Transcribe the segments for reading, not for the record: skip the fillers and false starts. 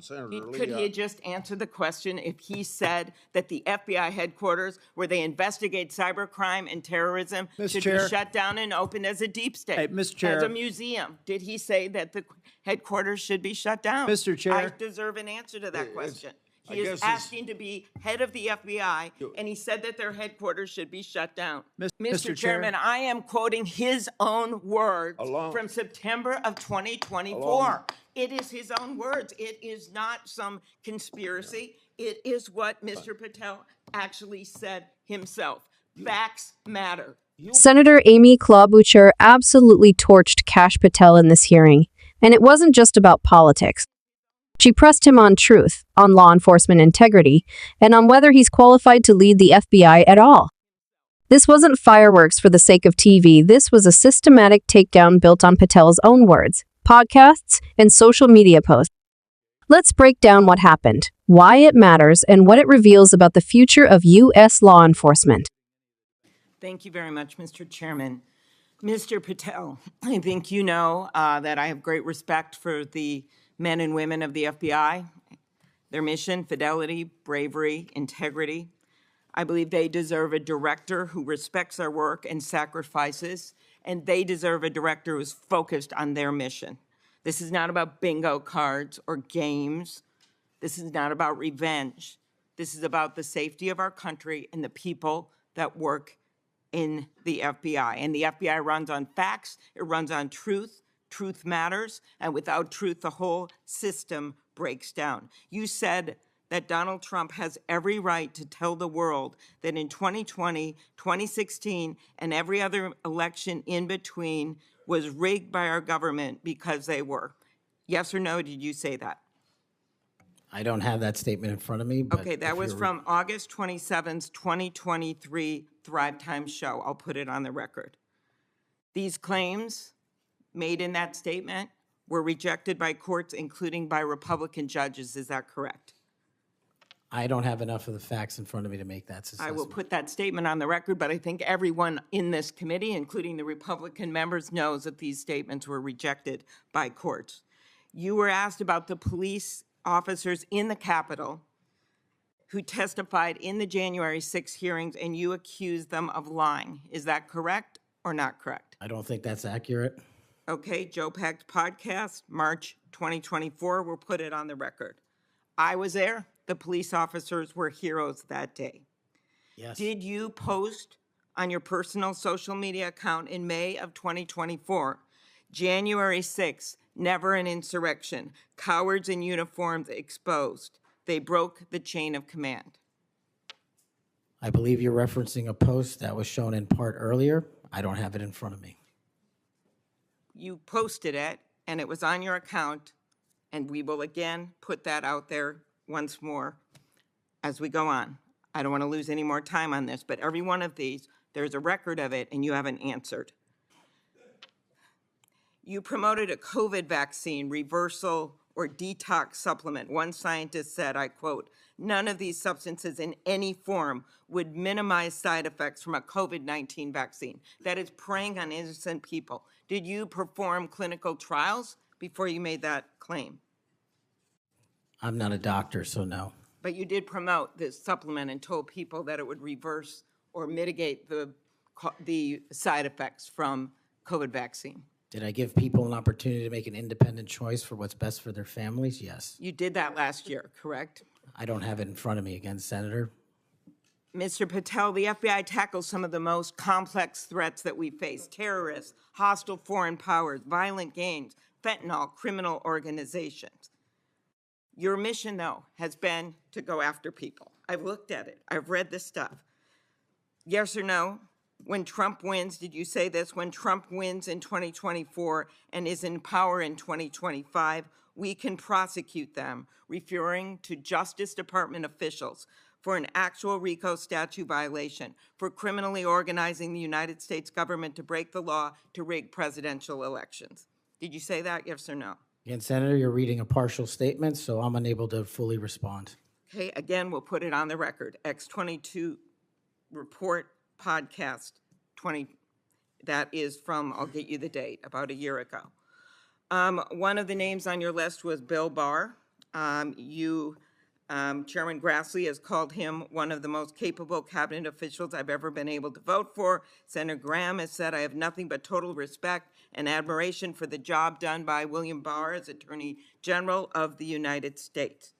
Senator Could he just answer the question if he said that the FBI headquarters, where they investigate cybercrime and terrorism, should be shut down and opened as a deep state, Hey, Mr. Chair. as a museum? Did he say that the headquarters should be shut down? Mr. Chair. I deserve an answer to that question. He is asking to be head of the FBI, and he said that their headquarters should be shut down. Mr. Chairman, I am quoting his own words from September of 2024. It is his own words. It is not some conspiracy. It is what Mr. Patel actually said himself. Facts matter. Senator Amy Klobuchar absolutely torched Kash Patel in this hearing, and it wasn't just about politics. She pressed him on truth, on law enforcement integrity, and on whether he's qualified to lead the FBI at all. This wasn't fireworks for the sake of TV. This was a systematic takedown built on Patel's own words, podcasts, and social media posts. Let's break down what happened, why it matters, and what it reveals about the future of U.S. law enforcement. Thank you very much, Mr. Chairman. Mr. Patel, I think you know that I have great respect for the men and women of the FBI, their mission, fidelity, bravery, integrity. I believe they deserve a director who respects their work and sacrifices, and they deserve a director who's focused on their mission. This is not about bingo cards or games. This is not about revenge. This is about the safety of our country and the people that work in the FBI. And the FBI runs on facts, it runs on truth. Truth matters, and without truth, the whole system breaks down. You said that Donald Trump has every right to tell the world that in 2020, 2016, and every other election in between was rigged by our government because they were. Yes or no, did you say that? I don't have that statement in front of me. But okay, that was from August 27th, 2023 Thrive Time show. I'll put it on the record. These claims made in that statement were rejected by courts, including by Republican judges. Is that correct? I don't have enough of the facts in front of me to make that assessment. I will put that statement on the record, but I think everyone in this committee, including the Republican members, knows that these statements were rejected by courts. You were asked about the police officers in the Capitol who testified in the January 6 hearings, and you accused them of lying. Is that correct or not correct? I don't think that's accurate. Okay, Joe Pack's podcast, March 2024, we'll put it on the record. I was there. The police officers were heroes that day. Yes. Did you post on your personal social media account in May of 2024, January 6th, never an insurrection, cowards in uniforms exposed. They broke the chain of command. I believe you're referencing a post that was shown in part earlier. I don't have it in front of me. You posted it, and it was on your account, and we will again put that out there once more as we go on. I don't want to lose any more time on this, but every one of these, there's a record of it, and you haven't answered. You promoted a COVID vaccine reversal or detox supplement. One scientist said, I quote, "None of these substances in any form would minimize side effects from a COVID-19 vaccine." That is preying on innocent people. Did you perform clinical trials before you made that claim? I'm not a doctor, so no. But you did promote this supplement and told people that it would reverse or mitigate the side effects from COVID vaccine. Did I give people an opportunity to make an independent choice for what's best for their families? Yes. You did that last year, correct? I don't have it in front of me again, Senator. Mr. Patel, the FBI tackles some of the most complex threats that we face: terrorists, hostile foreign powers, violent gangs, fentanyl, criminal organizations. Your mission, though, has been to go after people. I've looked at it. I've read this stuff. Yes or no? When Trump wins, did you say this? When Trump wins in 2024 and is in power in 2025, we can prosecute them, referring to Justice Department officials for an actual RICO statute violation, for criminally organizing the United States government to break the law to rig presidential elections. Did you say that, yes or no? Again, Senator, you're reading a partial statement, so I'm unable to fully respond. Okay, again, we'll put it on the record. X22 report podcast 20, that is from, I'll get you the date, about a year ago. One of the names on your list was Bill Barr. Chairman Grassley has called him one of the most capable cabinet officials I've ever been able to vote for. Senator Graham has said, I have nothing but total respect and admiration for the job done by William Barr as Attorney General of the United States.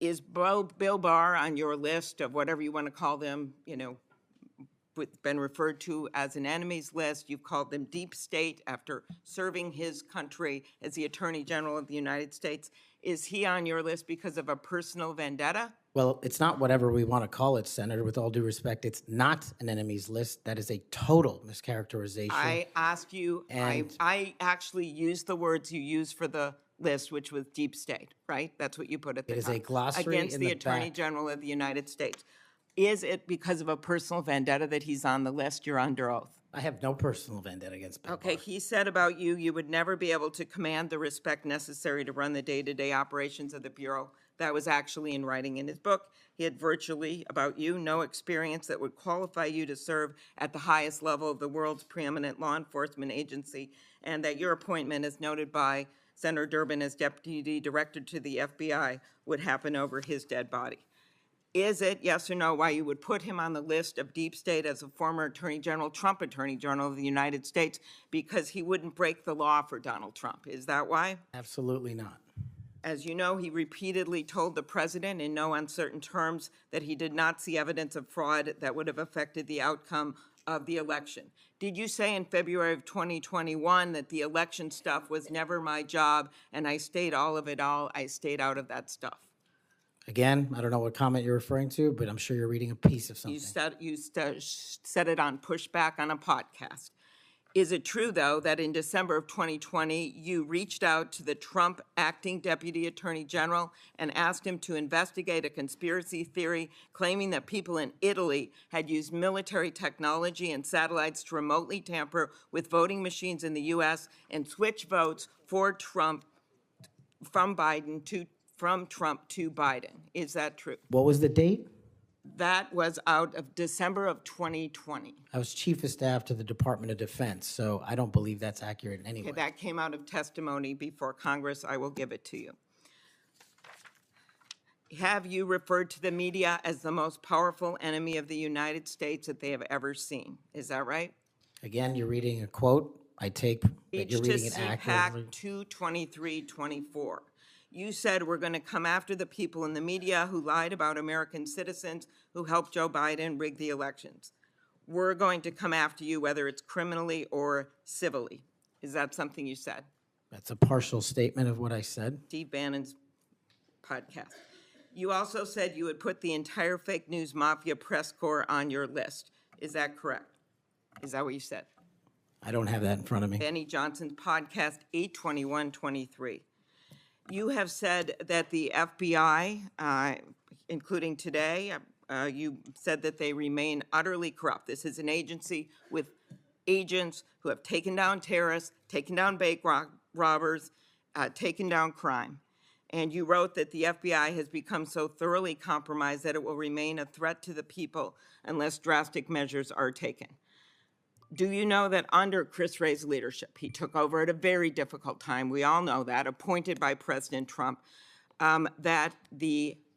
Is Bill Barr on your list of whatever you want to call them, been referred to as an enemies list? You've called them deep state after serving his country as the Attorney General of the United States. Is he on your list because of a personal vendetta? Well, it's not whatever we want to call it, Senator. With all due respect, it's not an enemies list. That is a total mischaracterization. I asked you, I actually used the words you used for the list, which was deep state, right? That's what you put at the top. It is a glossary against in the the Attorney back. General of the United States. Is it because of a personal vendetta that he's on the list? You're under oath. I have no personal vendetta against Bill Okay, Barr. he said about you, you would never be able to command the respect necessary to run the day-to-day operations of the Bureau. That was actually in writing in his book. He had virtually, about you, no experience that would qualify you to serve at the highest level of the world's preeminent law enforcement agency, and that your appointment, as noted by Senator Durbin as Deputy Director to the FBI, would happen over his dead body. Is it, yes or no, why you would put him on the list of deep state as a former Attorney General, Trump Attorney General of the United States, because he wouldn't break the law for Donald Trump? Is that why? Absolutely not. As you know, he repeatedly told the president in no uncertain terms that he did not see evidence of fraud that would have affected the outcome of the election. Did you say in February of 2021 that the election stuff was never my job and I stayed out of that stuff? Again, I don't know what comment you're referring to, but I'm sure you're reading a piece of something. You said it on Pushback on a podcast. Is it true, though, that in December of 2020, you reached out to the Trump acting Deputy Attorney General and asked him to investigate a conspiracy theory claiming that people in Italy had used military technology and satellites to remotely tamper with voting machines in the U.S. and switch votes for Trump from Trump to Biden? Is that true? What was the date? That was out of December of 2020. I was Chief of Staff to the Department of Defense, so I don't believe that's accurate in any way. That came out of testimony before Congress. I will give it to you. Have you referred to the media as the most powerful enemy of the United States that they have ever seen? Is that right? Again, you're reading a quote. I take that you're reading it accurately. CPAC 223-24. You said we're going to come after the people in the media who lied about American citizens who helped Joe Biden rig the elections. We're going to come after you whether it's criminally or civilly. Is that something you said? That's a partial statement of what I said. Steve Bannon's podcast. You also said you would put the entire fake news mafia press corps on your list. Is that correct? Is that what you said? I don't have that in front of me. Benny Johnson's podcast 8/21/23. You have said that the FBI, including today, you said that they remain utterly corrupt. This is an agency with agents who have taken down terrorists, taken down bank robbers, taken down crime. And you wrote that the FBI has become so thoroughly compromised that it will remain a threat to the people unless drastic measures are taken. Do you know that under Chris Wray's leadership, he took over at a very difficult time, we all know that, appointed by President Trump, that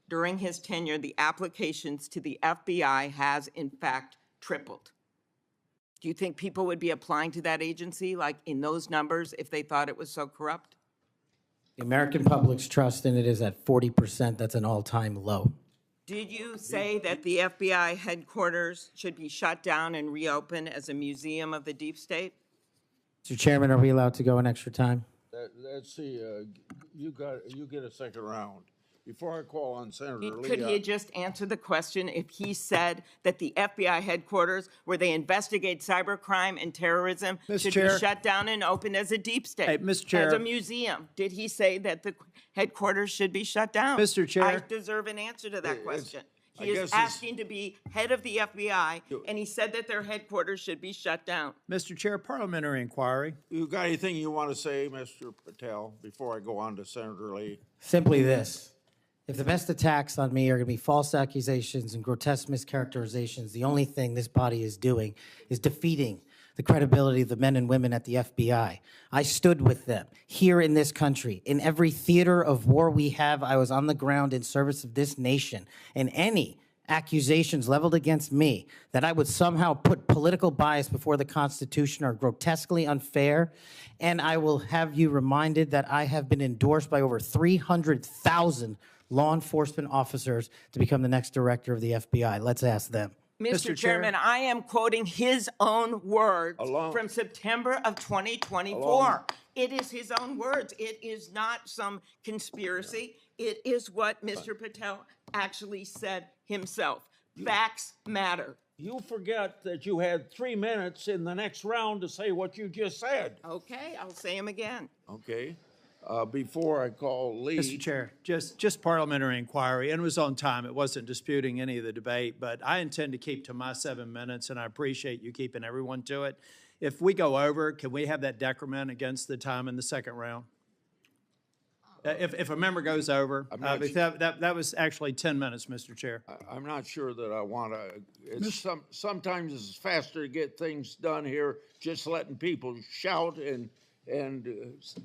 during his tenure, the applications to the FBI has in fact tripled? Do you think people would be applying to that agency like in those numbers if they thought it was so corrupt? The American public's trust in it is at 40%. That's an all-time low. Did you say that the FBI headquarters should be shut down and reopened as a museum of the deep state? Mr. Chairman, are we allowed to go an extra time? Let's see, you get a second round. Before I call on Senator Lee. Could he just answer the question if he said that the FBI headquarters where they investigate cybercrime and terrorism should be shut down and opened as a deep state? Hey, Mr. Chair. As a museum. Did he say that the headquarters should be shut down? Mr. Chair. I deserve an answer to that question. I He is guess it's- asking to be head of the FBI, and he said that their headquarters should be shut down. Mr. Chair, parliamentary inquiry. You got anything you want to say, Mr. Patel, before I go on to Senator Lee? Simply this. If the best attacks on me are going to be false accusations and grotesque mischaracterizations, the only thing this body is doing is defeating the credibility of the men and women at the FBI. I stood with them here in this country. In every theater of war we have, I was on the ground in service of this nation. And any accusations leveled against me that I would somehow put political bias before the Constitution are grotesquely unfair. And I will have you reminded that I have been endorsed by over 300,000 law enforcement officers to become the next director of the FBI. Let's ask them. Mr. Chairman, I am quoting his own words Along- from September of 2024. Along- It is his own words. It is not some conspiracy. It is what Mr. Patel actually said himself. Facts matter. You forget that you had 3 minutes in the next round to say what you just said. Okay, I'll say him again. Okay, before I call Lee. Mr. Chair, just parliamentary inquiry, and it was on time. It wasn't disputing any of the debate, but I intend to keep to my 7 minutes, and I appreciate you keeping everyone to it. If we go over, can we have that decrement against the time in the second round? If a member goes over, not that was actually 10 minutes, Mr. Chair. I'm not sure that I want to, sometimes it's faster to get things done here, just letting people shout and than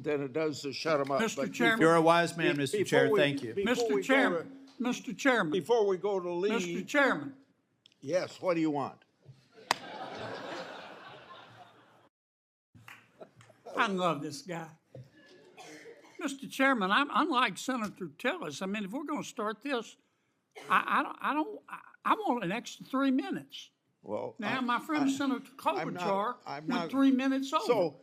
it does to shut them up. Mr. But Chairman. You're a wise man, before Mr. Chair. we- Thank you. before we Mr. go Chairman, Mr. Chairman, Before we go to Lee, Mr. Chairman, yes, what do you want? I love this guy. Mr. Chairman, I'm unlike Senator Tillis. I mean, if we're going to start this, I want an extra 3 minutes. Well, Now, my friend Senator I'm not- Klobuchar I'm went not- 3 minutes over. So,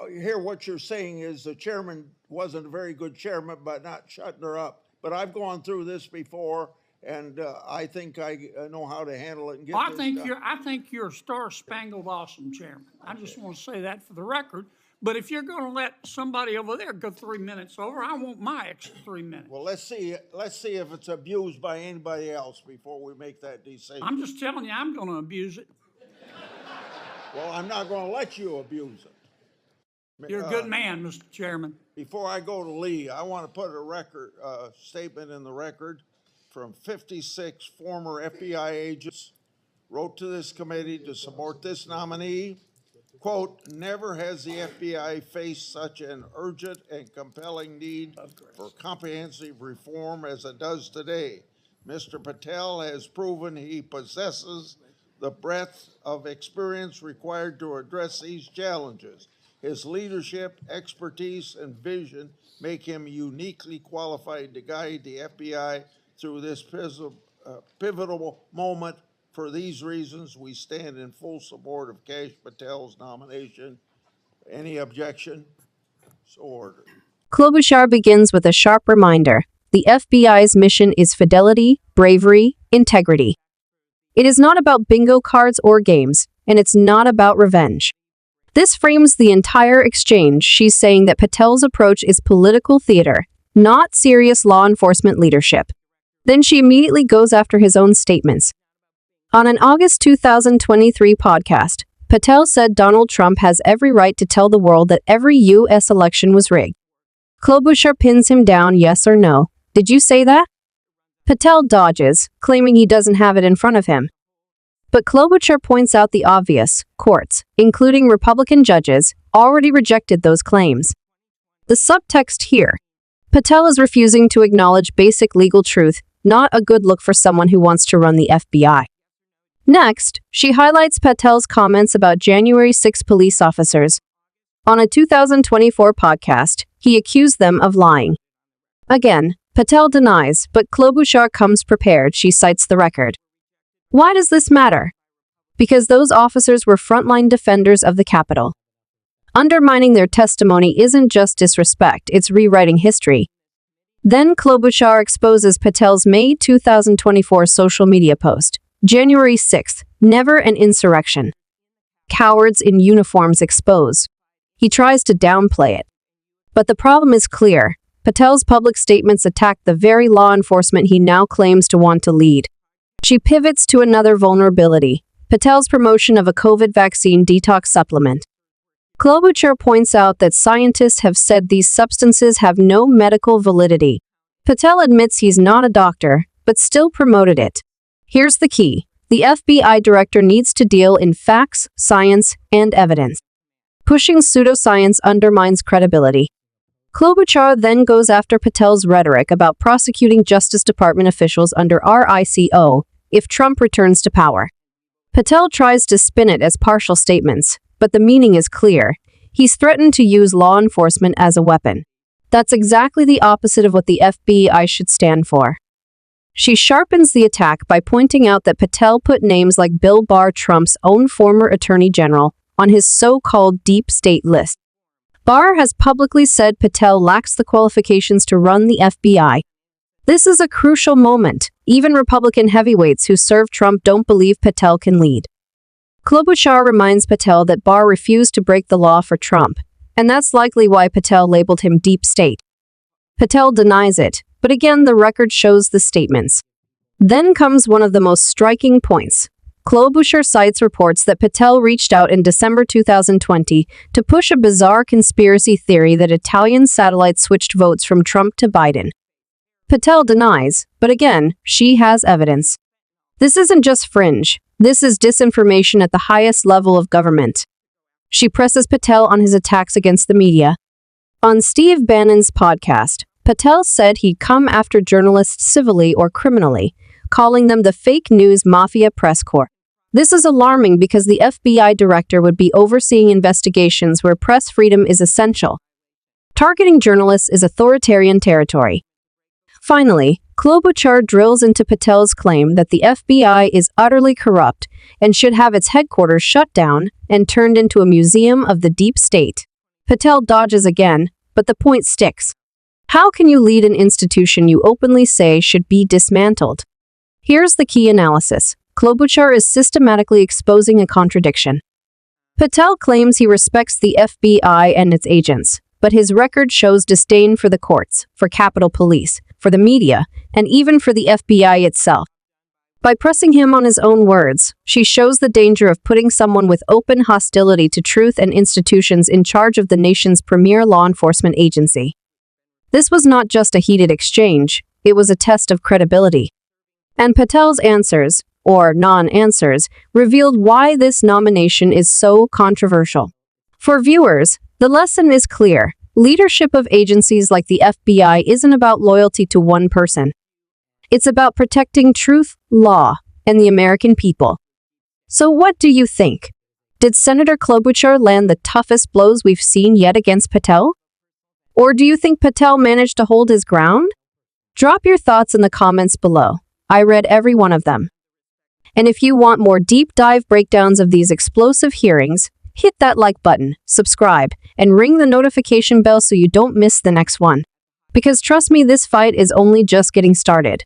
here, what you're saying is the chairman wasn't a very good chairman by not shutting her up. But I've gone through this before, and I think I know how to handle it and get Well, this done. I think you're a star-spangled awesome chairman. I just want to say that for the record. But if you're going to let somebody over there go 3 minutes over, I want my extra 3 minutes. Well, let's see if it's abused by anybody else before we make that decision. I'm just telling you, I'm going to abuse it. Well, I'm not gonna let you abuse it. You're a good man, Mr. Chairman. Before I go to Lee, I want to put a statement in the record from 56 former FBI agents wrote to this committee to support this nominee. Quote, never has the FBI faced such an urgent and compelling need for comprehensive reform as it does today. Mr. Patel has proven he possesses the breadth of experience required to address these challenges. His leadership, expertise, and vision make him uniquely qualified to guide the FBI through this pivotal moment. For these reasons, we stand in full support of Kash Patel's nomination. Any objection? So ordered. Klobuchar begins with a sharp reminder. The FBI's mission is fidelity, bravery, integrity. It is not about bingo cards or games, and it's not about revenge. This frames the entire exchange. She's saying that Patel's approach is political theater, not serious law enforcement leadership. Then she immediately goes after his own statements. On an August 2023 podcast, Patel said Donald Trump has every right to tell the world that every U.S. election was rigged. Klobuchar pins him down, yes or no. Did you say that? Patel dodges, claiming he doesn't have it in front of him. But Klobuchar points out the obvious. Courts, including Republican judges, already rejected those claims. The subtext here. Patel is refusing to acknowledge basic legal truth, not a good look for someone who wants to run the FBI. Next, she highlights Patel's comments about January 6 police officers. On a 2024 podcast, he accused them of lying. Again, Patel denies, but Klobuchar comes prepared. She cites the record. Why does this matter? Because those officers were frontline defenders of the Capitol. Undermining their testimony isn't just disrespect, it's rewriting history. Then Klobuchar exposes Patel's May 2024 social media post. January 6th, never an insurrection. Cowards in uniforms expose. He tries to downplay it. But the problem is clear. Patel's public statements attack the very law enforcement he now claims to want to lead. She pivots to another vulnerability, Patel's promotion of a COVID vaccine detox supplement. Klobuchar points out that scientists have said these substances have no medical validity. Patel admits he's not a doctor, but still promoted it. Here's the key. The FBI director needs to deal in facts, science, and evidence. Pushing pseudoscience undermines credibility. Klobuchar then goes after Patel's rhetoric about prosecuting Justice Department officials under RICO if Trump returns to power. Patel tries to spin it as partial statements, but the meaning is clear. He's threatened to use law enforcement as a weapon. That's exactly the opposite of what the FBI should stand for. She sharpens the attack by pointing out that Patel put names like Bill Barr, Trump's own former attorney general, on his so-called deep state list. Barr has publicly said Patel lacks the qualifications to run the FBI. This is a crucial moment. Even Republican heavyweights who serve Trump don't believe Patel can lead. Klobuchar reminds Patel that Barr refused to break the law for Trump, and that's likely why Patel labeled him deep state. Patel denies it, but again the record shows the statements. Then comes one of the most striking points. Klobuchar cites reports that Patel reached out in December 2020 to push a bizarre conspiracy theory that Italian satellites switched votes from Trump to Biden. Patel denies, but again, she has evidence. This isn't just fringe. This is disinformation at the highest level of government. She presses Patel on his attacks against the media. On Steve Bannon's podcast, Patel said he'd come after journalists civilly or criminally, calling them the fake news mafia press corps. This is alarming because the FBI director would be overseeing investigations where press freedom is essential. Targeting journalists is authoritarian territory. Finally, Klobuchar drills into Patel's claim that the FBI is utterly corrupt and should have its headquarters shut down and turned into a museum of the deep state. Patel dodges again, but the point sticks. How can you lead an institution you openly say should be dismantled? Here's the key analysis. Klobuchar is systematically exposing a contradiction. Patel claims he respects the FBI and its agents, but his record shows disdain for the courts, for Capitol Police, for the media, and even for the FBI itself. By pressing him on his own words, she shows the danger of putting someone with open hostility to truth and institutions in charge of the nation's premier law enforcement agency. This was not just a heated exchange, it was a test of credibility. And Patel's answers, or non-answers, revealed why this nomination is so controversial. For viewers, the lesson is clear. Leadership of agencies like the FBI isn't about loyalty to one person. It's about protecting truth, law, and the American people. So what do you think? Did Senator Klobuchar land the toughest blows we've seen yet against Patel? Or do you think Patel managed to hold his ground? Drop your thoughts in the comments below. I read every one of them. And if you want more deep dive breakdowns of these explosive hearings, hit that like button, subscribe, and ring the notification bell so you don't miss the next one. Because trust me, this fight is only just getting started.